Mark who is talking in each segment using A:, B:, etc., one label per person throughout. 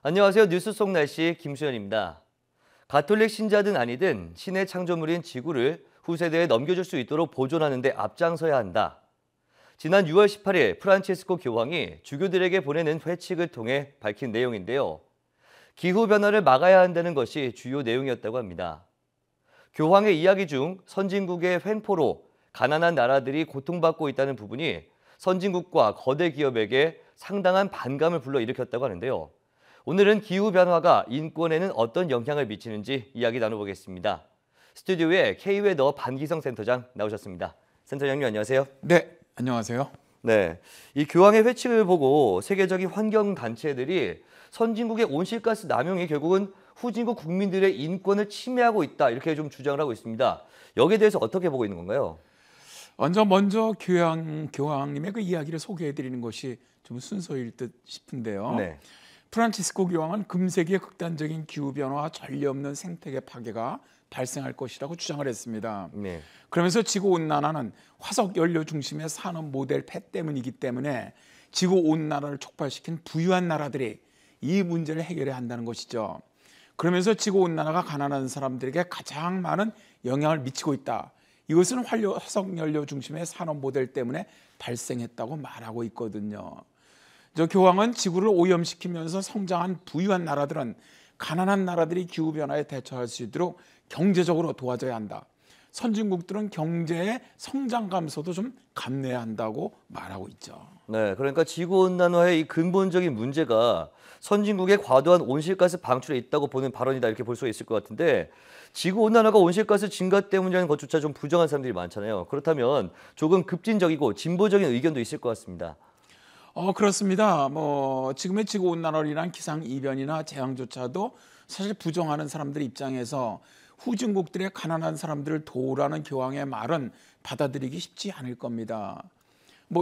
A: 안녕하세요. 뉴스 속 날씨 김수현입니다. 가톨릭 신자든 아니든 신의 창조물인 지구를 후세대에 넘겨줄 수 있도록 보존하는 데 앞장서야 한다. 지난 6월 18일 프란치스코 교황이 주교들에게 보내는 회칙을 통해 밝힌 내용인데요. 기후변화를 막아야 한다는 것이 주요 내용이었다고 합니다. 교황의 이야기 중 선진국의 횡포로 가난한 나라들이 고통받고 있다는 부분이 선진국과 거대 기업에게 상당한 반감을 불러일으켰다고 하는데요. 오늘은 기후변화가 인권에는 어떤 영향을 미치는지 이야기 나눠보겠습니다. 스튜디오에 K웨더 반기성 센터장 나오셨습니다. 센터장님 안녕하세요.
B: 네, 안녕하세요.
A: 네, 이 교황의 회칙을 보고 세계적인 환경단체들이 선진국의 온실가스 남용이 결국은 후진국 국민들의 인권을 침해하고 있다 이렇게 좀 주장을 하고 있습니다. 여기에 대해서 어떻게 보고 있는 건가요?
B: 먼저 교황님의 그 이야기를 소개해드리는 것이 좀 순서일 듯 싶은데요.
A: 네.
B: 프란치스코 교황은 금세기의 극단적인 기후변화와 전례 없는 생태계 파괴가 발생할 것이라고 주장을 했습니다.
A: 네.
B: 그러면서 지구온난화는 화석연료 중심의 산업 모델 폐 때문이기 때문에 지구온난화를 촉발시킨 부유한 나라들이 이 문제를 해결해야 한다는 것이죠. 그러면서 지구온난화가 가난한 사람들에게 가장 많은 영향을 미치고 있다. 이것은 화석연료 중심의 산업 모델 때문에 발생했다고 말하고 있거든요. 교황은 지구를 오염시키면서 성장한 부유한 나라들은 가난한 나라들이 기후변화에 대처할 수 있도록 경제적으로 도와줘야 한다. 선진국들은 경제의 성장 감소도 좀 감내해야 한다고 말하고 있죠.
A: 네, 그러니까 지구온난화의 이 근본적인 문제가 선진국의 과도한 온실가스 방출에 있다고 보는 발언이다 이렇게 볼 수가 있을 것 같은데 지구온난화가 온실가스 증가 때문이라는 것조차 좀 부정한 사람들이 많잖아요. 그렇다면 조금 급진적이고 진보적인 의견도 있을 것 같습니다.
B: 그렇습니다. 지금의 지구온난화로 인한 기상이변이나 재앙조차도 사실 부정하는 사람들 입장에서 후진국들의 가난한 사람들을 도우라는 교황의 말은 받아들이기 쉽지 않을 겁니다.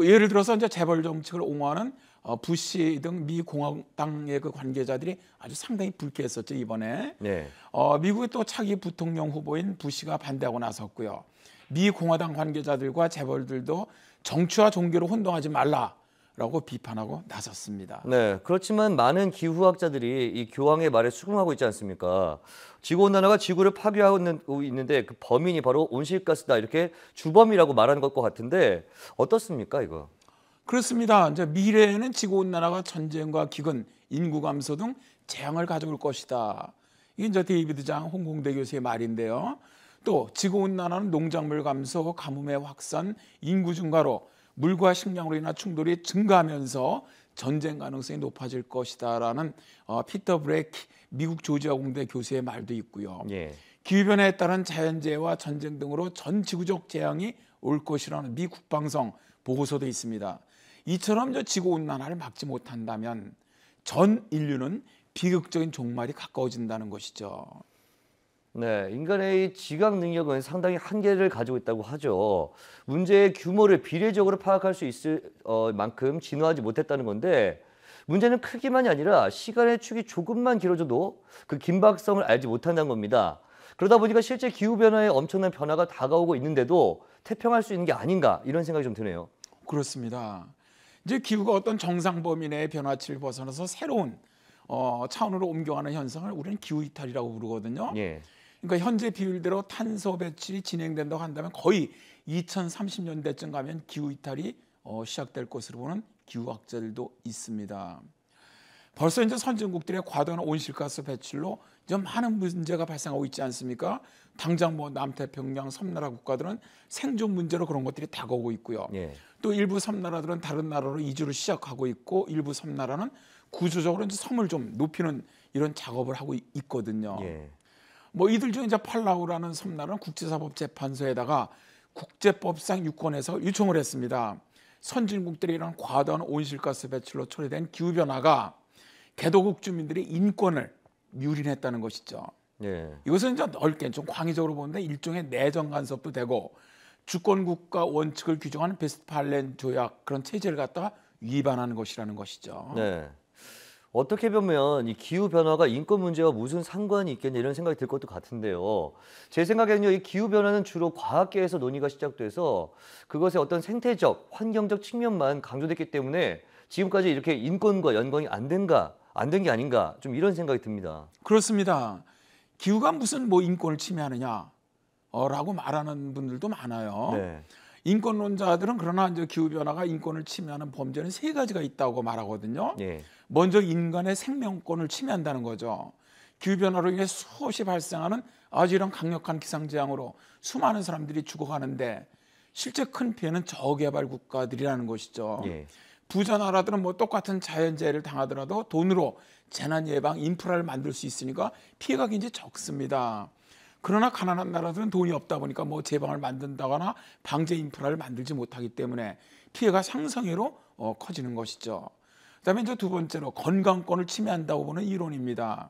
B: 예를 들어서 이제 재벌 정책을 옹호하는 부시 등 미 공화당의 그 관계자들이 아주 상당히 불쾌했었죠 이번에.
A: 네.
B: 미국의 또 차기 부통령 후보인 부시가 반대하고 나섰고요. 미 공화당 관계자들과 재벌들도 정치와 종교를 혼동하지 말라라고 비판하고 나섰습니다.
A: 네, 그렇지만 많은 기후학자들이 이 교황의 말에 수긍하고 있지 않습니까? 지구온난화가 지구를 파괴하고 있는데 그 범인이 바로 온실가스다 이렇게 주범이라고 말하는 것과 같은데 어떻습니까 이거?
B: 그렇습니다. 이제 미래에는 지구온난화가 전쟁과 기근, 인구 감소 등 재앙을 가져올 것이다. 이게 이제 데이비드 장 홍콩대 교수의 말인데요. 또 지구온난화는 농작물 감소, 가뭄의 확산, 인구 증가로 물과 식량으로 인한 충돌이 증가하면서 전쟁 가능성이 높아질 것이다라는 피터 브레이크 미국 조지아 공대 교수의 말도 있고요.
A: 예.
B: 기후변화에 따른 자연재해와 전쟁 등으로 전 지구적 재앙이 올 것이라는 미 국방성 보고서도 있습니다. 이처럼 지구온난화를 막지 못한다면 전 인류는 비극적인 종말이 가까워진다는 것이죠.
A: 네, 인간의 지각 능력은 상당히 한계를 가지고 있다고 하죠. 문제의 규모를 비례적으로 파악할 수 있을 만큼 진화하지 못했다는 건데 문제는 크기만이 아니라 시간의 축이 조금만 길어져도 그 긴박성을 알지 못한다는 겁니다. 그러다 보니까 실제 기후변화에 엄청난 변화가 다가오고 있는데도 태평할 수 있는 게 아닌가 이런 생각이 좀 드네요.
B: 그렇습니다. 이제 기후가 어떤 정상 범위 내의 변화치를 벗어나서 새로운 차원으로 옮겨가는 현상을 우리는 기후 이탈이라고 부르거든요.
A: 예.
B: 그러니까 현재 비율대로 탄소 배출이 진행된다고 한다면 거의 2030년대쯤 가면 기후 이탈이 시작될 것으로 보는 기후학자들도 있습니다. 벌써 이제 선진국들의 과도한 온실가스 배출로 이제 많은 문제가 발생하고 있지 않습니까? 당장 남태평양 섬나라 국가들은 생존 문제로 그런 것들이 다가오고 있고요.
A: 예.
B: 또 일부 섬나라들은 다른 나라로 이주를 시작하고 있고 일부 섬나라는 구조적으로 이제 섬을 좀 높이는 이런 작업을 하고 있거든요.
A: 예.
B: 이들 중에 이제 팔라우라는 섬나라는 국제사법재판소에다가 국제법상 유권해서 요청을 했습니다. 선진국들이 이런 과도한 온실가스 배출로 초래된 기후변화가 개도국 주민들의 인권을 뮤린했다는 것이죠.
A: 예.
B: 이것은 이제 넓게 좀 광의적으로 보는데 일종의 내정 간섭도 되고 주권국가 원칙을 규정하는 베스트팔렌 조약 그런 체제를 갖다가 위반하는 것이라는 것이죠.
A: 네. 어떻게 보면 이 기후 변화가 인권 문제와 무슨 상관이 있겠냐 이런 생각이 들 것도 같은데요. 제 생각에는요, 이 기후 변화는 주로 과학계에서 논의가 시작돼서 그것의 어떤 생태적, 환경적 측면만 강조됐기 때문에 지금까지 이렇게 인권과 연관이 안 된 게 아닌가 좀 이런 생각이 듭니다.
B: 그렇습니다. 기후가 무슨 뭐 인권을 침해하느냐 라고 말하는 분들도 많아요.
A: 네.
B: 인권론자들은 그러나 이제 기후 변화가 인권을 침해하는 범죄는 세 가지가 있다고 말하거든요.
A: 예.
B: 먼저 인간의 생명권을 침해한다는 거죠. 기후 변화로 인해 수없이 발생하는 아주 이런 강력한 기상재앙으로 수많은 사람들이 죽어가는데 실제 큰 피해는 저개발 국가들이라는 것이죠.
A: 예.
B: 부자 나라들은 뭐 똑같은 자연재해를 당하더라도 돈으로 재난 예방 인프라를 만들 수 있으니까 피해가 굉장히 적습니다. 그러나 가난한 나라들은 돈이 없다 보니까 뭐 제방을 만든다거나 방제 인프라를 만들지 못하기 때문에 피해가 상상외로 커지는 것이죠. 그다음에 이제 두 번째로 건강권을 침해한다고 보는 이론입니다.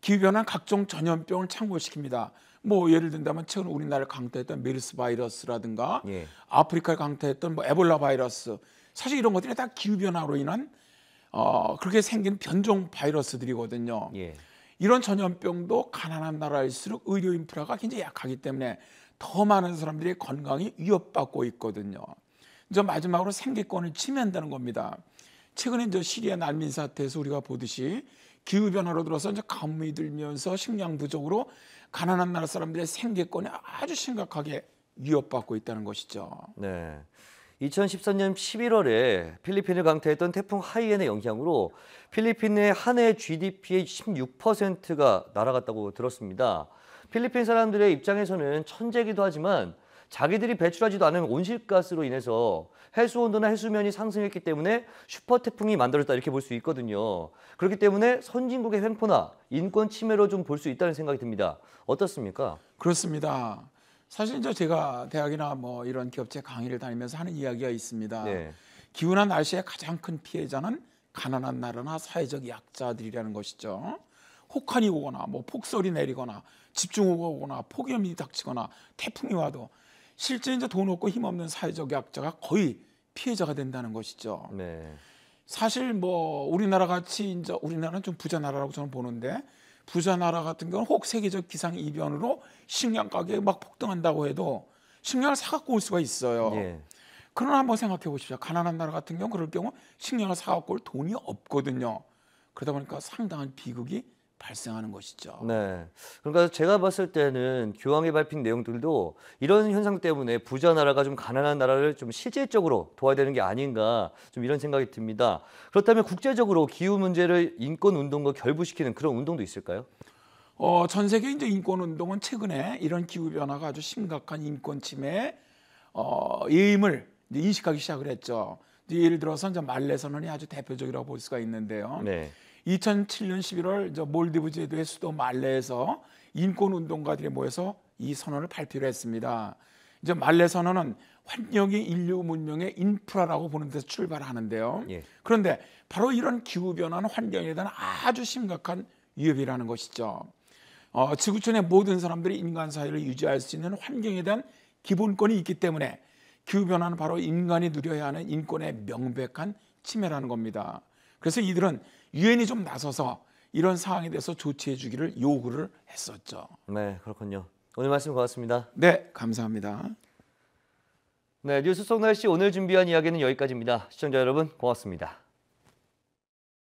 B: 기후변화는 각종 전염병을 창궐시킵니다. 뭐 예를 든다면 최근 우리나라를 강타했던 메르스 바이러스라든가
A: 예.
B: 아프리카를 강타했던 뭐 에볼라 바이러스, 사실 이런 것들이 다 기후변화로 인한 그렇게 생긴 변종 바이러스들이거든요.
A: 예.
B: 이런 전염병도 가난한 나라일수록 의료 인프라가 굉장히 약하기 때문에 더 많은 사람들의 건강이 위협받고 있거든요. 이제 마지막으로 생계권을 침해한다는 겁니다. 최근에 이제 시리아 난민 사태에서 우리가 보듯이 기후 변화로 들어서 이제 가뭄이 들면서 식량 부족으로 가난한 나라 사람들의 생계권이 아주 심각하게 위협받고 있다는 것이죠.
A: 네. 2014년 11월에 필리핀을 강타했던 태풍 하이엔의 영향으로 필리핀의 한 해 GDP의 16%가 날아갔다고 들었습니다. 필리핀 사람들의 입장에서는 천재기도 하지만 자기들이 배출하지도 않은 온실가스로 인해서 해수 온도나 해수면이 상승했기 때문에 슈퍼 태풍이 만들어졌다 이렇게 볼 수 있거든요. 그렇기 때문에 선진국의 횡포나 인권 침해로 좀 볼 수 있다는 생각이 듭니다. 어떻습니까?
B: 그렇습니다. 사실 이제 제가 대학이나 뭐 이런 기업체 강의를 다니면서 하는 이야기가 있습니다.
A: 네.
B: 기후나 날씨의 가장 큰 피해자는 가난한 나라나 사회적 약자들이라는 것이죠. 혹한이 오거나 뭐 폭설이 내리거나 집중호우가 오거나 폭염이 닥치거나 태풍이 와도 실제 이제 돈 없고 힘없는 사회적 약자가 거의 피해자가 된다는 것이죠.
A: 네.
B: 사실 뭐 우리나라 같이 이제 우리나라는 좀 부자 나라라고 저는 보는데 부자 나라 같은 경우는 혹 세계적 기상 이변으로 식량 가격이 막 폭등한다고 해도 식량을 사갖고 올 수가 있어요.
A: 예.
B: 그러나 한번 생각해 보십시오. 가난한 나라 같은 경우 그럴 경우 식량을 사갖고 올 돈이 없거든요. 그러다 보니까 상당한 비극이 발생하는 것이죠.
A: 네. 그러니까 제가 봤을 때는 교황이 밝힌 내용들도 이런 현상 때문에 부자 나라가 좀 가난한 나라를 좀 실질적으로 도와야 되는 게 아닌가 좀 이런 생각이 듭니다. 그렇다면 국제적으로 기후 문제를 인권 운동과 결부시키는 그런 운동도 있을까요?
B: 전 세계 이제 인권 운동은 최근에 이런 기후 변화가 아주 심각한 인권 침해 예임을 이제 인식하기 시작을 했죠. 이제 예를 들어서 이제 말레 선언이 아주 대표적이라고 볼 수가 있는데요.
A: 네.
B: 2007년 11월 저 몰디브 제도의 수도 말레에서 인권 운동가들이 모여서 이 선언을 발표를 했습니다. 이제 말레 선언은 환경이 인류 문명의 인프라라고 보는 데서 출발하는데요.
A: 예.
B: 그런데 바로 이런 기후 변화는 환경에 대한 아주 심각한 위협이라는 것이죠. 지구촌의 모든 사람들이 인간 사회를 유지할 수 있는 환경에 대한 기본권이 있기 때문에 기후 변화는 바로 인간이 누려야 하는 인권의 명백한 침해라는 겁니다. 그래서 이들은 유엔이 좀 나서서 이런 상황에 대해서 조치해 주기를 요구를 했었죠.
A: 네, 그렇군요. 오늘 말씀 고맙습니다.
B: 네, 감사합니다.
A: 네, 뉴스 속 날씨 오늘 준비한 이야기는 여기까지입니다. 시청자 여러분 고맙습니다.